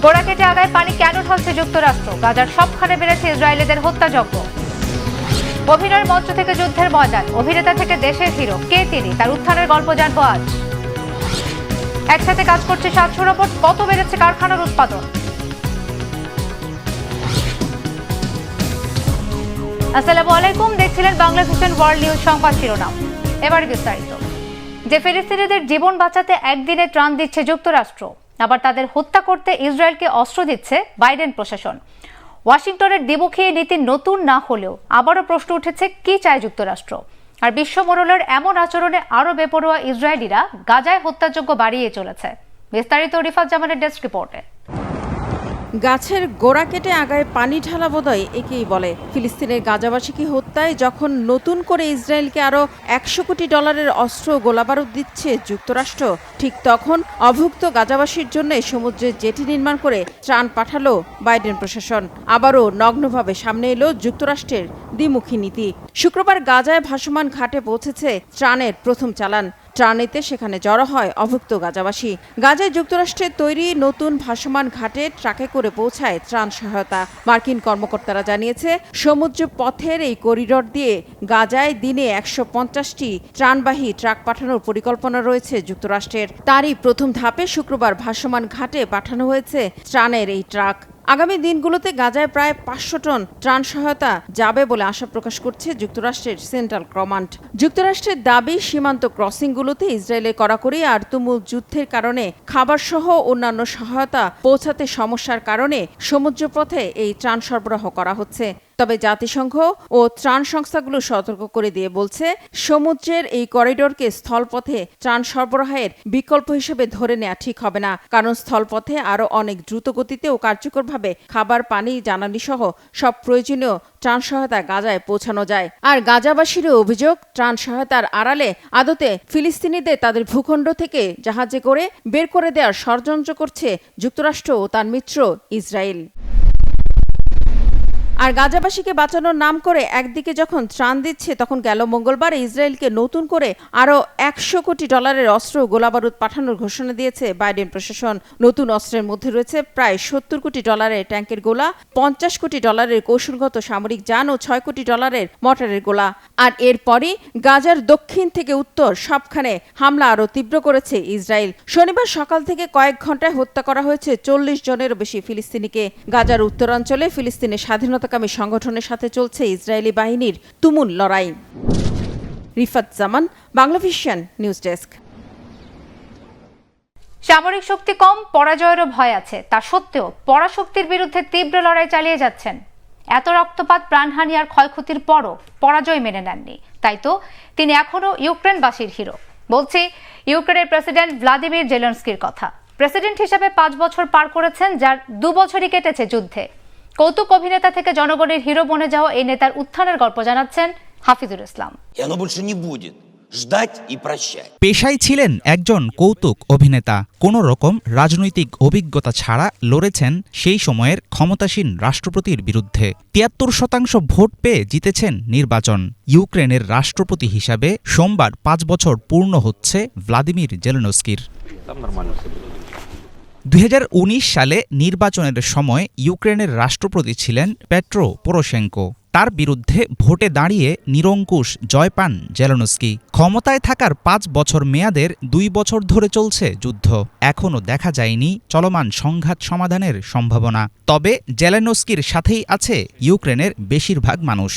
গোড়া কেটে আগায় পানি কেন ঢালছে যুক্তরাষ্ট্র? গাজার সবখানে বেড়েছে ইসরায়েলিদের হত্যাযজ্ঞ। অভিনয়ের মঞ্চ থেকে যুদ্ধের ময়দান, অভিনেতা থেকে দেশের হিরো, কে তিনি? তার উত্থানের গল্প জানবো আজ। একসাথে কাজ করছে 700 রোবট, কত বেড়েছে কারখানার উৎপাদন? আসসালামু আলাইকুম, দেখছিলেন বাংলা ভিশন ওয়ার্ল্ড নিউজ সংবাদ শিরোনাম। এবারে বিস্তারিত। যে ফিলিস্তিনিদের জীবন বাঁচাতে একদিনে ত্রাণ দিচ্ছে যুক্তরাষ্ট্র, আবার তাদের হত্যা করতে ইসরায়েলকে অস্ত্র দিচ্ছে বাইডেন প্রশাসন। ওয়াশিংটনের দ্বিমুখী নীতি নতুন না হলেও আবারও প্রশ্ন উঠেছে, কি চায় যুক্তরাষ্ট্র? আর বিশ্বমোড়লের এমন আচরণে আরও বেপরোয়া ইসরায়েলিরা গাজায় হত্যাযজ্ঞ বাড়িয়ে চলেছে। বিস্তারিত রিফাত জামানের ডেস্ক রিপোর্টে। গাছের গোড়া কেটে আগায় পানি ঢালা বোধহয় একেই বলে। ফিলিস্তিনের গাজাবাসীকে হত্যায় যখন নতুন করে ইসরায়েলকে আরও $100 কোটি অস্ত্র গোলাবারুদ দিচ্ছে যুক্তরাষ্ট্র, ঠিক তখন অভুক্ত গাজাবাসীর জন্য সমুদ্রের জেটি নির্মাণ করে ত্রাণ পাঠালো বাইডেন প্রশাসন। আবারও নগ্নভাবে সামনে এলো যুক্তরাষ্ট্রের দ্বিমুখী নীতি। শুক্রবার গাজায় ভাসমান ঘাটে পৌঁছেছে ত্রাণের প্রথম চালান। ত্রাণ নিতে সেখানে জড়ো হয় অভুক্ত গাজাবাসী। গাজায় যুক্তরাষ্ট্রের তৈরি নতুন ভাসমান ঘাটে ট্রাকে করে পৌঁছায় ত্রাণ সহায়তা। মার্কিন কর্মকর্তারা জানিয়েছে, সমুদ্র পথের এই করিডর দিয়ে গাজায় দিনে 150টি ত্রাণবাহী ট্রাক পাঠানোর পরিকল্পনা রয়েছে যুক্তরাষ্ট্রের। তারই প্রথম ধাপে শুক্রবার ভাসমান ঘাটে পাঠানো হয়েছে ত্রাণের এই ট্রাক। আগামী দিনগুলোতে গাজায় প্রায় 500 টন ত্রাণ সহায়তা যাবে বলে আশা প্রকাশ করছে যুক্তরাষ্ট্রের সেন্ট্রাল কমান্ড। যুক্তরাষ্ট্রের দাবি, সীমান্ত ক্রসিংগুলোতে ইসরায়েলের কড়াকড়ি আর তুমুল যুদ্ধের কারণে খাবারসহ অন্যান্য সহায়তা পৌঁছাতে সমস্যার কারণে সমুদ্রপথে এই ত্রাণ সরবরাহ করা হচ্ছে। তবে জাতিসংঘ ও ত্রাণ সংস্থাগুলো সতর্ক করে দিয়ে বলছে, সমুদ্রের এই করিডোরকে স্থলপথে ত্রাণ সরবরাহের বিকল্প হিসেবে ধরে নেওয়া ঠিক হবে না, কারণ স্থলপথে আরও অনেক দ্রুত গতিতে ও কার্যকরভাবে খাবার, পানি, জ্বালানি সহ সব প্রয়োজনীয় ত্রাণ সহায়তা গাজায় পৌঁছানো যায়। আর গাজাবাসীরও অভিযোগ, ত্রাণ সহায়তার আড়ালে আদতে ফিলিস্তিনিদের তাদের ভূখণ্ড থেকে জাহাজে করে বের করে দেওয়ার ষড়যন্ত্র করছে যুক্তরাষ্ট্র ও তার মিত্র ইসরায়েল। আর গাজাবাসীকে বাঁচানোর নাম করে একদিকে যখন ত্রাণ দিচ্ছে, তখন গেল মঙ্গলবার ইসরায়েলকে নতুন করে আরও $100 কোটি অস্ত্র গোলাবারুদ পাঠানোর ঘোষণা দিয়েছে বাইডেন প্রশাসন। নতুন অস্ত্রের মধ্যে রয়েছে প্রায় $70 কোটি ট্যাঙ্কের গোলা, $50 কোটি কৌশলগত সামরিক যান ও $6 কোটি মর্টারের গোলা। আর এরপরই গাজার দক্ষিণ থেকে উত্তর সবখানে হামলা আরও তীব্র করেছে ইসরায়েল। শনিবার সকাল থেকে কয়েক ঘন্টায় হত্যা করা হয়েছে 40 জনেরও বেশি ফিলিস্তিনিকে। গাজার উত্তরাঞ্চলে ফিলিস্তিনের স্বাধীনতাকামী সংগঠনের সাথে চলছে ইসরায়েলি বাহিনীর তুমুল লড়াই। রিফাত জামান, বাংলা ভিশন নিউজ ডেস্ক। সামরিক শক্তি কম, পরাজয়েরও ভয় আছে, তা সত্ত্বেও পরাশক্তির বিরুদ্ধে তীব্র লড়াই চালিয়ে যাচ্ছেন। এত রক্তপাত, প্রাণহানি আর ক্ষয়ক্ষতির পরও পরাজয় মেনে নেননি। তাই তো তিনি এখনো ইউক্রেনবাসীর হিরো। বলছি ইউক্রেনের প্রেসিডেন্ট ভ্লাদিমির জেলেনস্কির কথা। প্রেসিডেন্ট হিসেবে 5 বছর পার করেছেন, যার 2 বছরই কেটেছে যুদ্ধে। কৌতুক অভিনেতা থেকে জনগণের হিরো বনে যাওয়া এই নেতার উত্থানের গল্প জানাচ্ছেন হাফিজুল ইসলাম। পেশায় ছিলেন একজন কৌতুক অভিনেতা। কোনো রকম রাজনৈতিক অভিজ্ঞতা ছাড়া লড়েছেন সেই সময়ের ক্ষমতাসীন রাষ্ট্রপতির বিরুদ্ধে। 73% ভোট পেয়ে জিতেছেন নির্বাচন। ইউক্রেনের রাষ্ট্রপতি হিসাবে সোমবার 5 বছর পূর্ণ হচ্ছে ভ্লাদিমির জেলেনস্কির। 2019 সালে নির্বাচনের সময় ইউক্রেনের রাষ্ট্রপতি ছিলেন পেট্রো পোরোশেঙ্কো। তার বিরুদ্ধে ভোটে দাঁড়িয়ে নিরঙ্কুশ জয় পান জেলেনস্কি। ক্ষমতায় থাকার 5 বছর মেয়াদের 2 বছর ধরে চলছে যুদ্ধ। এখনও দেখা যায়নি চলমান সংঘাত সমাধানের সম্ভাবনা। তবে জেলেনস্কির সাথেই আছে ইউক্রেনের বেশিরভাগ মানুষ।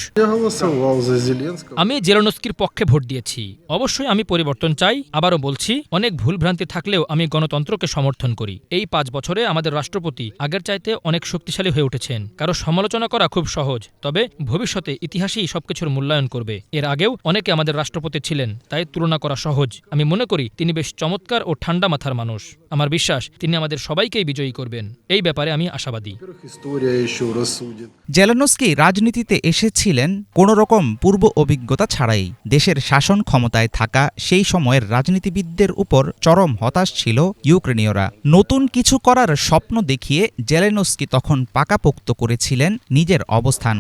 আমি জেলেনস্কির পক্ষে ভোট দিয়েছি। অবশ্যই আমি পরিবর্তন চাই। আবারও বলছি, অনেক ভুলভ্রান্তি থাকলেও আমি গণতন্ত্রকে সমর্থন করি। এই 5 বছরে আমাদের রাষ্ট্রপতি আগের চাইতে অনেক শক্তিশালী হয়ে উঠেছেন। কারো সমালোচনা করা খুব সহজ, তবে ভবিষ্যতে ইতিহাসই সবকিছুর মূল্যায়ন করবে। এর আগেও অনেকে আমাদের রাষ্ট্রপতি ছিলেন, তাই তুলনা করা সহজ। আমি মনে করি তিনি বেশ চমৎকার ও ঠান্ডা মাথার মানুষ। আমার বিশ্বাস তিনি আমাদের সবাইকেই বিজয়ী করবেন। এই ব্যাপারে আমি আশাবাদী। জেলেনস্কি রাজনীতিতে এসেছিলেন কোনোরকম পূর্ব অভিজ্ঞতা ছাড়াই। দেশের শাসন ক্ষমতায় থাকা সেই সময়ের রাজনীতিবিদদের উপর চরম হতাশ ছিল ইউক্রেনীয়রা। নতুন কিছু করার স্বপ্ন দেখিয়ে জেলেনস্কি তখন পাকাপোক্ত করেছিলেন নিজের অবস্থান।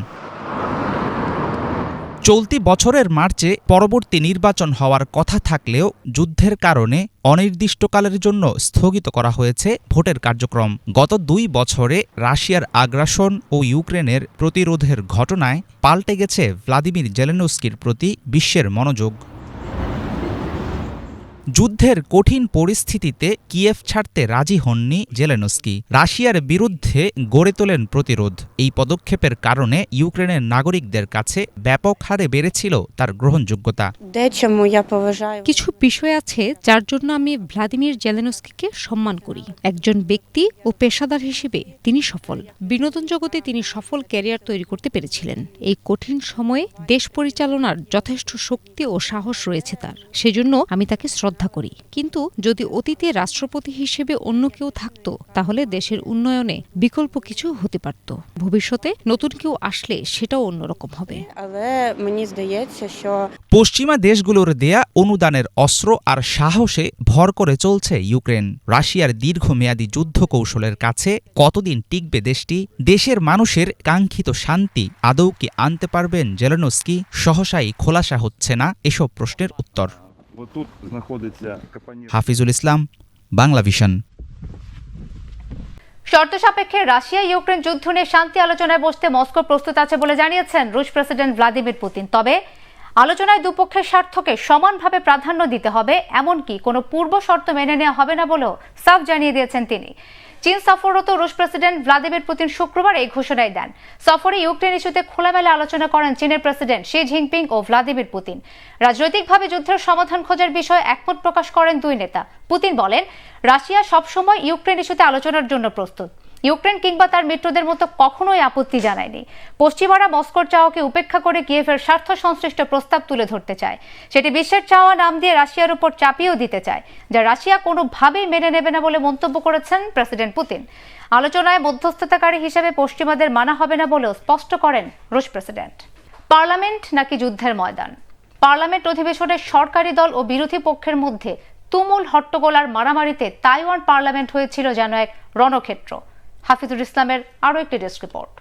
চলতি বছরের মার্চে পরবর্তী নির্বাচন হওয়ার কথা থাকলেও যুদ্ধের কারণে অনির্দিষ্টকালের জন্য স্থগিত করা হয়েছে ভোটের কার্যক্রম। গত 2 বছরে রাশিয়ার আগ্রাসন ও ইউক্রেনের প্রতিরোধের ঘটনায় পাল্টে গেছে ভ্লাদিমির জেলেনস্কির প্রতি বিশ্বের মনোযোগ। যুদ্ধের কঠিন পরিস্থিতিতে কিয়েভ ছাড়তে রাজি হননি জেলেনস্কি। রাশিয়ার বিরুদ্ধে গড়ে তোলেন প্রতিরোধ। এই পদক্ষেপের কারণে ইউক্রেনের নাগরিকদের কাছে ব্যাপক হারে বেড়েছিল তার গ্রহণযোগ্যতা। কিছু বিষয় আছে যার জন্য আমি ভ্লাদিমির জেলেনস্কিকে সম্মান করি। একজন ব্যক্তি ও পেশাদার হিসেবে তিনি সফল। বিনোদন জগতে তিনি সফল ক্যারিয়ার তৈরি করতে পেরেছিলেন। এই কঠিন সময়ে দেশ পরিচালনার যথেষ্ট শক্তি ও সাহস রয়েছে তার, সেজন্য আমি তাকে শ্রদ্ধা করি। কিন্তু যদি অতীতে রাষ্ট্রপতি হিসেবে অন্য কেউ থাকতো তাহলে দেশের উন্নয়নে বিকল্প কিছু হতে পারত। ভবিষ্যতে নতুন কেউ আসলে সেটাও অন্যরকম হবে। পশ্চিমা দেশগুলোর দেয়া অনুদানের অস্ত্র আর সাহসে ভর করে চলছে ইউক্রেন। রাশিয়ার দীর্ঘমেয়াদী যুদ্ধ কৌশলের কাছে কতদিন টিকবে দেশটি? দেশের মানুষের কাঙ্ক্ষিত শান্তি আদৌ কি আনতে পারবেন জেলেনস্কি? সহসাই খোলাসা হচ্ছে না এসব প্রশ্নের উত্তর। হাফিজুল ইসলাম, বাংলা ভিশন। শর্ত সাপেক্ষে রাশিয়া ইউক্রেন যুদ্ধ নিয়ে শান্তি আলোচনায় বসতে মস্কো প্রস্তুত আছে বলে জানিয়েছেন রুশ প্রেসিডেন্ট ভ্লাদিমির পুতিন। তবে আলোচনায় দুপক্ষের স্বার্থকে সমানভাবে প্রাধান্য দিতে হবে, এমনকি কোনো পূর্ব শর্ত মেনে নেওয়া হবে না বলেও সাফ জানিয়ে দিয়েছেন তিনি। চীন সফররত রুশ প্রেসিডেন্ট ভ্লাদিমির পুতিন শুক্রবার এই ঘোষণাই দেন। সফরে ইউক্রেন ইস্যুতে খোলামেলা আলোচনা করেন চীনের প্রেসিডেন্ট শি জিনপিং ও ভ্লাদিমির পুতিন। রাজনৈতিকভাবে যুদ্ধের সমাধান খোঁজার বিষয়ে একমত প্রকাশ করেন দুই নেতা। পুতিন বলেন, রাশিয়া সবসময় ইউক্রেন ইস্যুতে আলোচনার জন্য প্রস্তুত। ইউক্রেন কিংবা তার মিত্রদের মতো কখনোই আপত্তি জানায়নি। পশ্চিমারা মস্কোর চাওয়াকে উপেক্ষা করে কিয়েভের স্বার্থ সংশ্লিষ্ট প্রস্তাব তুলে ধরতে চায়। সেটি বিশ্বের চাওয়া নাম দিয়ে রাশিয়ার উপর চাপিয়েও দিতে চায়, যা রাশিয়া কোনোভাবেই মেনে নেবে না বলে মন্তব্য করেছেন প্রেসিডেন্ট পুতিন। আলোচনায় মধ্যস্থতাকারী হিসেবে পশ্চিমাদের মানা হবে না বলেও স্পষ্ট করেন রুশ প্রেসিডেন্ট। পার্লামেন্ট নাকি যুদ্ধের ময়দান? পার্লামেন্ট অধিবেশনে সরকারি দল ও বিরোধী পক্ষের মধ্যে তুমুল হট্টগোল আর মারামারিতে তাইওয়ান পার্লামেন্ট হয়েছিল যেন এক রণক্ষেত্র। হাফিজুল ইসলামের আরও একটি ডেস্ক রিপোর্ট।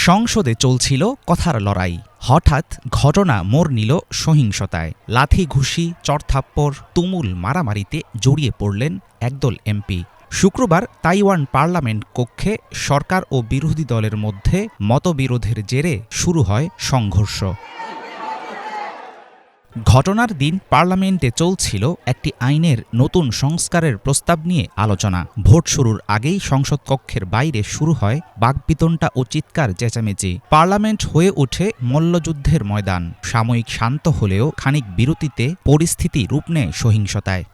সংসদে চলছিল কথার লড়াই। হঠাৎ ঘটনা মোড় নিল সহিংসতায়। লাথি ঘুষি, চড়থাপ্পড়, তুমুল মারামারিতে জড়িয়ে পড়লেন একদল এমপি। শুক্রবার তাইওয়ান পার্লামেন্ট কক্ষে সরকার ও বিরোধী দলের মধ্যে মতবিরোধের জেরে শুরু হয় সংঘর্ষ। ঘটনার দিন পার্লামেন্টে চলছিল একটি আইনের নতুন সংস্কারের প্রস্তাব নিয়ে আলোচনা। ভোট শুরুর আগেই সংসদ কক্ষের বাইরে শুরু হয় বাকবিতণ্ডা ও চিৎকার চেঁচামেচি। পার্লামেন্ট হয়ে ওঠে মল্লযুদ্ধের ময়দান। সাময়িক শান্ত হলেও খানিক বিরতিতে পরিস্থিতি রূপ নেয় সহিংসতায়।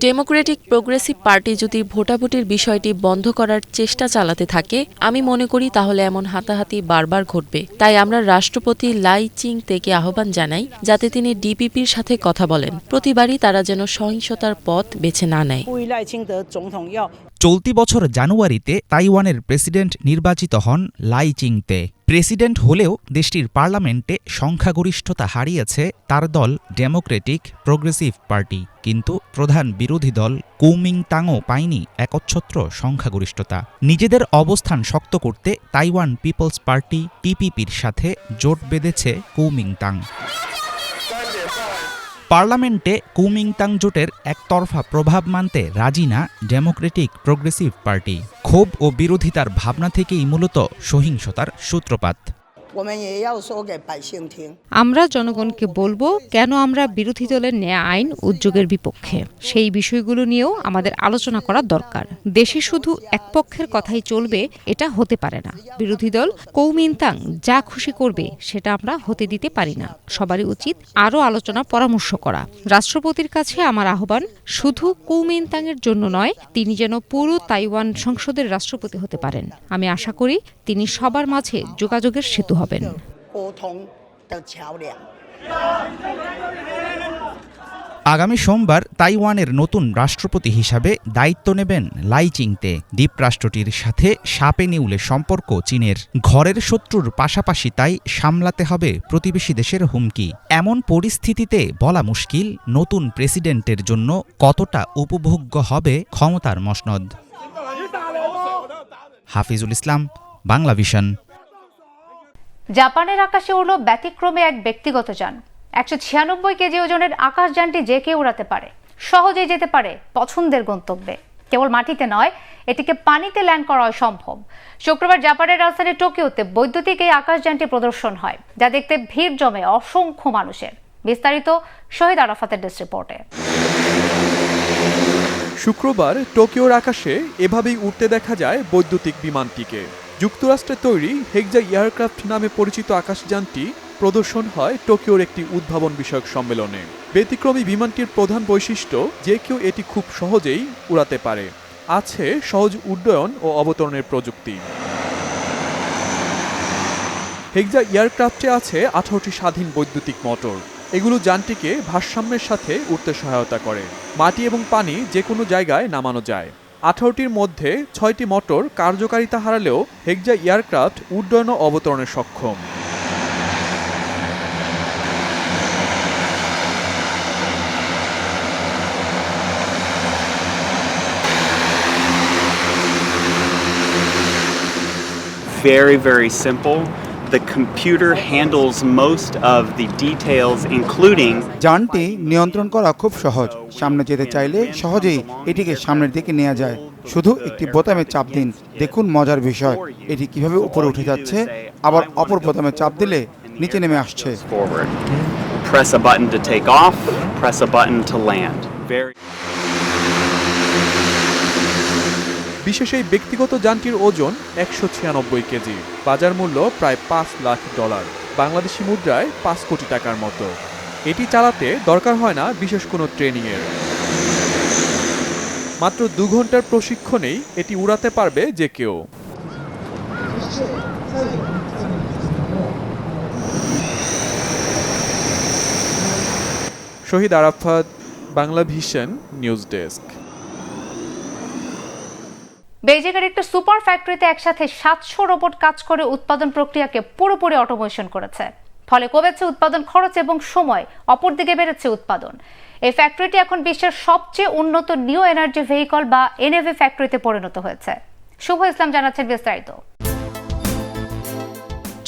ডেমোক্রেটিক প্রোগ্রেসিভ পার্টি যদি ভোটাভুটির বিষয়টি বন্ধ করার চেষ্টা চালাতে থাকে, আমি মনে করি তাহলে এমন হাতাহাতি বারবার ঘটবে। তাই আমরা রাষ্ট্রপতি লাই চিং-তেকে আহ্বান জানাই যাতে তিনি ডিপিপির সাথে কথা বলেন। প্রতিবারই তারা যেন সহিংসতার পথ বেছে না নেয়। চলতি বছর জানুয়ারিতে তাইওয়ানের প্রেসিডেন্ট নির্বাচিত হন লাই চিং-তে। প্রেসিডেন্ট হলেও দেশটির পার্লামেন্টে সংখ্যাগরিষ্ঠতা হারিয়েছে তার দল ডেমোক্রেটিক প্রোগ্রেসিভ পার্টি। কিন্তু প্রধান বিরোধী দল কুওমিন্টাংও পায়নি একচ্ছত্র সংখ্যাগরিষ্ঠতা। নিজেদের অবস্থান শক্ত করতে তাইওয়ান পিপলস পার্টি টিপিপির সাথে জোট বেঁধেছে কুওমিন্টাং। পার্লামেন্টে কুওমিন্টাং জোটের একতরফা প্রভাব মানতে রাজি না ডেমোক্রেটিক প্রোগ্রেসিভ পার্টি। ক্ষোভ ও বিরোধিতার ভাবনা থেকেই মূলত সহিংসতার সূত্রপাত। আমরা জনগণকে বলবো কেন আমরা বিরোধী দলের নেয়া আইন উদ্যোগের বিপক্ষে। সেই বিষয়গুলো নিয়েও আমাদের আলোচনা করা দরকার। দেশে শুধু এক পক্ষের কথাই চলবে এটা হতে পারে না। বিরোধী দল কুওমিন্টাং যা খুশি করবে সেটা আমরা হতে দিতে পারি না। সবারই উচিত আরও আলোচনা পরামর্শ করা। রাষ্ট্রপতির কাছে আমার আহ্বান, শুধু কুওমিন্টাংয়ের জন্য নয়, তিনি যেন পুরো তাইওয়ান সংসদের রাষ্ট্রপতি হতে পারেন। আমি আশা করি তিনি সবার মাঝে যোগাযোগের সেতু হবেন। আগামী সোমবার তাইওয়ানের নতুন রাষ্ট্রপতি হিসাবে দায়িত্ব নেবেন লাই চিং-তে। দ্বীপরাষ্ট্রটির সাথে সাপে নেউলে সম্পর্ক চীনের। ঘরের শত্রুর পাশাপাশি তাই সামলাতে হবে প্রতিবেশী দেশের হুমকি। এমন পরিস্থিতিতে বলা মুশকিল নতুন প্রেসিডেন্টের জন্য কতটা উপভোগ্য হবে ক্ষমতার মসনদ। হাফিজুল ইসলাম, বাংলা ভিশন। জাপানের আকাশে উড়ল ব্যতিক্রমে এক ব্যক্তিগত যান। 196 কেজি ওজনের আকাশযানটি যে কেউ উড়াতে পারে, সহজেই যেতে পারে পছন্দের গন্তব্যে। কেবল মাটিতে নয়, এটিকে পানিতে ল্যান্ড করা সম্ভব। শুক্রবার জাপানের রাজধানী টোকিওতে বৈদ্যুতিক এই আকাশযানটি প্রদর্শন হয়, যা দেখতে ভিড় জমে অসংখ্য মানুষের। বিস্তারিত শহীদ আরাফাতের ডেস্ক রিপোর্টে। শুক্রবার টোকিওর আকাশে এভাবেই উঠতে দেখা যায় বৈদ্যুতিক বিমানটিকে। যুক্তরাষ্ট্রের তৈরি হেক্সা এয়ারক্রাফট নামে পরিচিত আকাশযানটি প্রদর্শন হয় টোকিওর একটি উদ্ভাবন বিষয়ক সম্মেলনে। ব্যতিক্রমী বিমানটির প্রধান বৈশিষ্ট্য যে কেউ এটি খুব সহজেই উড়াতে পারে। আছে সহজ উড্ডয়ন ও অবতরণের প্রযুক্তি। হেক্সা এয়ারক্রাফটে আছে 18টি স্বাধীন বৈদ্যুতিক মোটর। এগুলো যানটিকে ভারসাম্যের সাথে উঠতে সহায়তা করে। মাটি এবং পানি যে কোনো জায়গায় নামানো যায়। 18টির মধ্যে 6টি মোটর কার্যকারিতা হারালেও হেক্সা এয়ারক্রাফট উড্ডয়ন ও অবতরণে সক্ষম। Very simple. The computer handles most of the details, including যানটি নিয়ন্ত্রণ করা খুব সহজ। সামনে যেতে চাইলে সহজেই এটিকে সামনের দিকে নেওয়া যায়। শুধু একটি বোতামে চাপ দিন। দেখুন মজার বিষয়, এটি কিভাবে উপরে উঠে যাচ্ছে, আবার অপর বোতামে চাপ দিলে নিচে নেমে আসছে। forward. Press a button to take off, press a button to land. বিশেষ এই ব্যক্তিগত যানটির ওজন 196 কেজি, বাজার মূল্য প্রায় $5 লাখ, বাংলাদেশি মুদ্রায় 5 কোটি টাকার মতো। এটি চালাতে দরকার হয় না বিশেষ কোনো ট্রেনিংয়ের। মাত্র 2 ঘন্টার প্রশিক্ষণেই এটি উড়াতে পারবে যে কেউ। Shahid Arafat, Bangla vision news desk. বেইজিংয়ের একটা সুপার ফ্যাক্টরিতে একসাথে 700 রোবট কাজ করে উৎপাদন প্রক্রিয়াকে পুরোপুরি অটোমেশন করেছে। ফলে কমেছে উৎপাদন খরচ এবং সময়, অপরদিকে বেড়েছে উৎপাদন। এই ফ্যাক্টরিটি এখন বিশ্বের সবচেয়ে উন্নত নিউ এনার্জি ভেহিকল বা এনএভি ফ্যাক্টরিতে পরিণত হয়েছে। শুভ ইসলাম জানাচ্ছেন বিস্তারিত।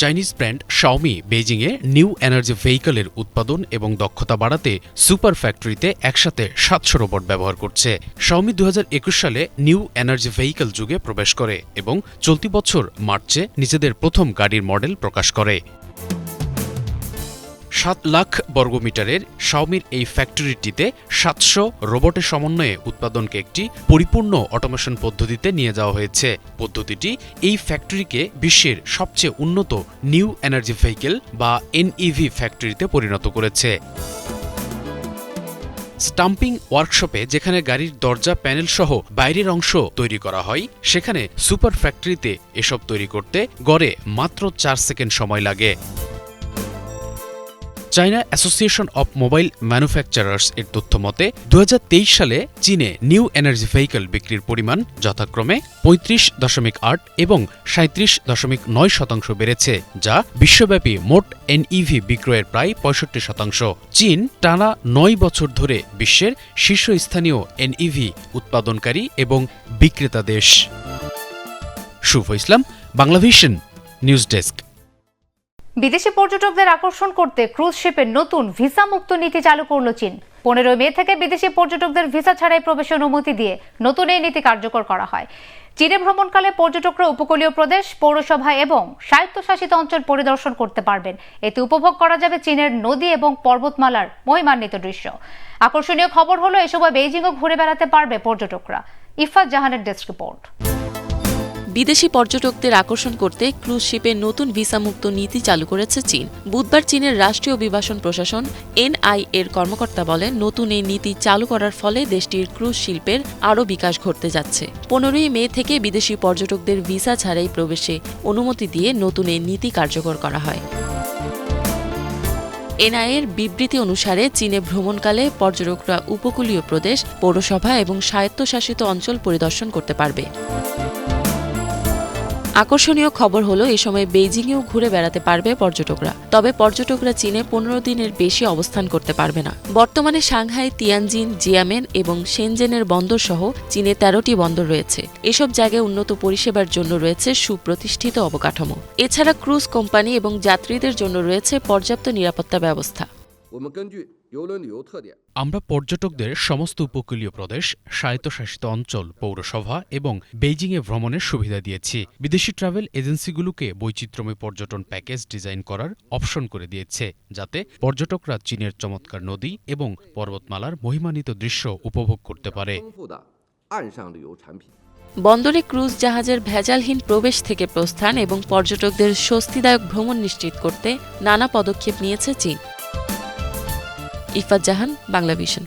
চাইনিজ ব্র্যান্ড শাওমি বেইজিংয়ে নিউ এনার্জি ভেহিকলের উৎপাদন এবং দক্ষতা বাড়াতে সুপার ফ্যাক্টরিতে একসাথে 700 রোবট ব্যবহার করছে। শাওমি 2021 সালে নিউ এনার্জি ভেহিকল যুগে প্রবেশ করে এবং চলতি বছর মার্চে নিজেদের প্রথম গাড়ির মডেল প্রকাশ করে। 7 লাখ বর্গমিটারের শাওমির এই ফ্যাক্টরিটিতে 700 রোবটের সমন্বয়ে উৎপাদনকে একটি পরিপূর্ণ অটোমেশন পদ্ধতিতে নিয়ে যাওয়া হয়েছে। পদ্ধতিটি এই ফ্যাক্টরিকে বিশ্বের সবচেয়ে উন্নত নিউ এনার্জি ভেহিকল বা এনইভি ফ্যাক্টরিতে পরিণত করেছে। স্টাম্পিং ওয়ার্কশপে যেখানে গাড়ির দরজা প্যানেল সহ বাইরের অংশ তৈরি করা হয়, সেখানে সুপার ফ্যাক্টরিতে এসব তৈরি করতে গড়ে মাত্র 4 সেকেন্ড সময় লাগে। China association of mobile manufacturers এর তথ্য মতে 2023 সালে চীনে নিউ এনার্জি ভেহিকল বিক্রির পরিমাণ যথাক্রমে 35.8 এবং 37.9% বেড়েছে, যা বিশ্বব্যাপী মোট এনইভি বিক্রয়ের প্রায় 65%। চীন টানা 9 বছর ধরে বিশ্বের শীর্ষস্থানীয় এনইভি উৎপাদনকারী এবং বিক্রেতা দেশ। শুভ ইসলাম, বাংলা ভিশন নিউজ ডেস্ক। বিদেশি পর্যটকদের আকর্ষণ করতে ক্রুজ শিপের নতুন ভিসা মুক্ত নীতি চালু করল চীন। 15 মে থেকে বিদেশি পর্যটকদের ভিসা ছাড়াই প্রবেশের অনুমতি দিয়ে নতুন এই নীতি কার্যকর করা হয়। চীনে ভ্রমণকালে পর্যটকরা উপকূলীয় প্রদেশ, পৌরসভা এবং স্বায়ত্তশাসিত অঞ্চল পরিদর্শন করতে পারবেন। এতে উপভোগ করা যাবে চীনের নদী এবং পর্বতমালার মহিমান্বিত দৃশ্য। আকর্ষণীয় খবর হলো এ সময় বেইজিংও ঘুরে বেড়াতে পারবে পর্যটকরা। ইফাত জাহানের ডেস্ক রিপোর্ট। বিদেশি পর্যটকদের আকর্ষণ করতে ক্রুজ শিপে নতুন ভিসামুক্ত নীতি চালু করেছে চীন। বুধবার চীনের রাষ্ট্রীয় অভিবাসন প্রশাসন এনআই এর কর্মকর্তা বলেন, নতুন এই নীতি চালু করার ফলে দেশটির ক্রুজ শিল্পের আরও বিকাশ ঘটতে যাচ্ছে। 15 মে থেকে বিদেশি পর্যটকদের ভিসা ছাড়াই প্রবেশে অনুমতি দিয়ে নতুন এই নীতি কার্যকর করা হয়। এনআইএর বিবৃতি অনুসারে চীনে ভ্রমণকালে পর্যটকরা উপকূলীয় প্রদেশ, পৌরসভা এবং স্বায়ত্তশাসিত অঞ্চল পরিদর্শন করতে পারবে। আকর্ষণীয় খবর হলো এ সময় বেইজিংয়েও ঘুরে বেড়াতে পারবে পর্যটকরা। তবে পর্যটকরা চীনে 15 দিনের বেশি অবস্থান করতে পারবে না। বর্তমানে সাংহাই, তিয়ানজিন, জিয়ামেন এবং শেনজেনের বন্দর সহ চীনে 13টি বন্দর রয়েছে। এসব জায়গায় উন্নত পরিষেবার জন্য রয়েছে সুপ্রতিষ্ঠিত অবকাঠামো। এছাড়া ক্রুজ কোম্পানি এবং যাত্রীদের জন্য রয়েছে পর্যাপ্ত নিরাপত্তা ব্যবস্থা। আমরা পর্যটকদের সমস্ত উপকূলীয় প্রদেশ, স্বায়ত্তশাসিত অঞ্চল, পৌরসভা এবং বেইজিংয়ে ভ্রমণের সুবিধা দিয়েছি। বিদেশি ট্রাভেল এজেন্সিগুলোকে বৈচিত্র্যময় পর্যটন প্যাকেজ ডিজাইন করার অপশন করে দিয়েছে, যাতে পর্যটকরা চীনের চমৎকার নদী এবং পর্বতমালার মহিমান্বিত দৃশ্য উপভোগ করতে পারে। বন্দরে ক্রুজ জাহাজের ভেজালহীন প্রবেশ থেকে প্রস্থান এবং পর্যটকদের স্বস্তিদায়ক ভ্রমণ নিশ্চিত করতে নানা পদক্ষেপ নিয়েছে চীন। ইফাত জাহান, বাংলাভিশন।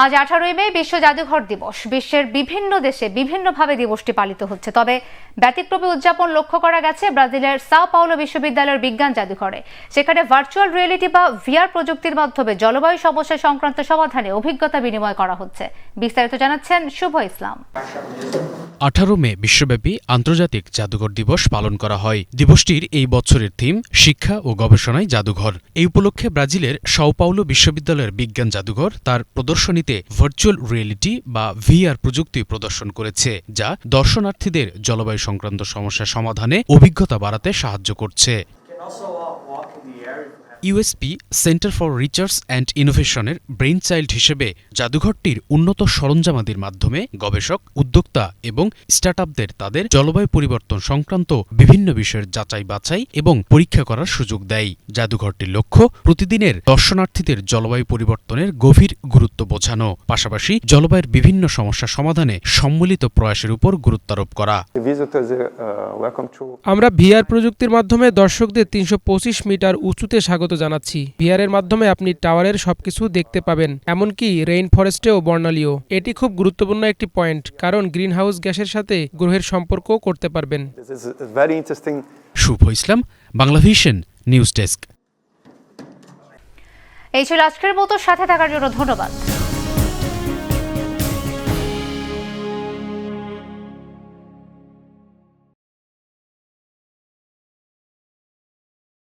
আজ 18 মে বিশ্ব জাদুঘর দিবস। বিশ্বের বিভিন্ন দেশে বিভিন্নভাবে দিবসটি পালিত হচ্ছে, তবে ব্যতিক্রমী উদযাপন লক্ষ্য করা গেছে ব্রাজিলের সাও পাওলো বিশ্ববিদ্যালয়ের বিজ্ঞান জাদুঘরে। সেখানে ভার্চুয়াল রিয়েলিটি বা ভিআর প্রযুক্তির মাধ্যমে জলবায়ু সমস্যা সংক্রান্ত সমাধানে অভিজ্ঞতা বিনিময় করা হচ্ছে। বিস্তারিত জানাচ্ছেন শুভ ইসলাম। 18 মে বিশ্বব্যাপী আন্তর্জাতিক জাদুঘর দিবস পালন করা হয়। দিবসটির এই বছরের থিম শিক্ষা ও গবেষণায় জাদুঘর। এই উপলক্ষে ব্রাজিলের সাও পাওলো বিশ্ববিদ্যালয়ের বিজ্ঞান জাদুঘর তার প্রদর্শনীতে ভার্চুয়াল রিয়েলিটি বা ভিআর প্রযুক্তি প্রদর্শন করেছে, যা দর্শনার্থীদের জলবায়ু সংক্রান্ত সমস্যা সমাধানে অভিজ্ঞতা বাড়াতে সাহায্য করছে। USP center for research and ইনোভেশনের ব্রেইন চাইল্ড হিসেবে জাদুঘরটির উন্নত সরঞ্জামাদির মাধ্যমে গবেষক, উদ্যোক্তা এবং স্টার্টআপদের তাদের জলবায়ু পরিবর্তন সংক্রান্ত বিভিন্ন বিষয়ের যাচাই বাছাই এবং পরীক্ষা করার সুযোগ দেয়। জাদুঘরটির লক্ষ্য প্রতিদিনের দর্শনার্থীদের জলবায়ু পরিবর্তনের গভীর গুরুত্ব বোঝানো, পাশাপাশি জলবায়ুর বিভিন্ন সমস্যা সমাধানে সম্মিলিত প্রয়াসের উপর গুরুত্বারোপ করা। আমরা ভিআর প্রযুক্তির মাধ্যমে দর্শকদের 325 মিটার উঁচুতে স্বাগত জানাচ্ছি। ভিআর এর মাধ্যমে আপনি টাওয়ারের সবকিছু দেখতে পাবেন, এমনকি রেইন ফরেস্টেও বর্ণালীও। এটি খুব গুরুত্বপূর্ণ একটি পয়েন্ট, কারণ গ্রিন হাউস গ্যাসের সাথে গ্রহের সম্পর্কও করতে পারবেন। শুভ ইসলাম, বাংলাভিশন নিউজ ডেস্ক। এই ছিল আজকের মতো। সাথে থাকার জন্য ধন্যবাদ।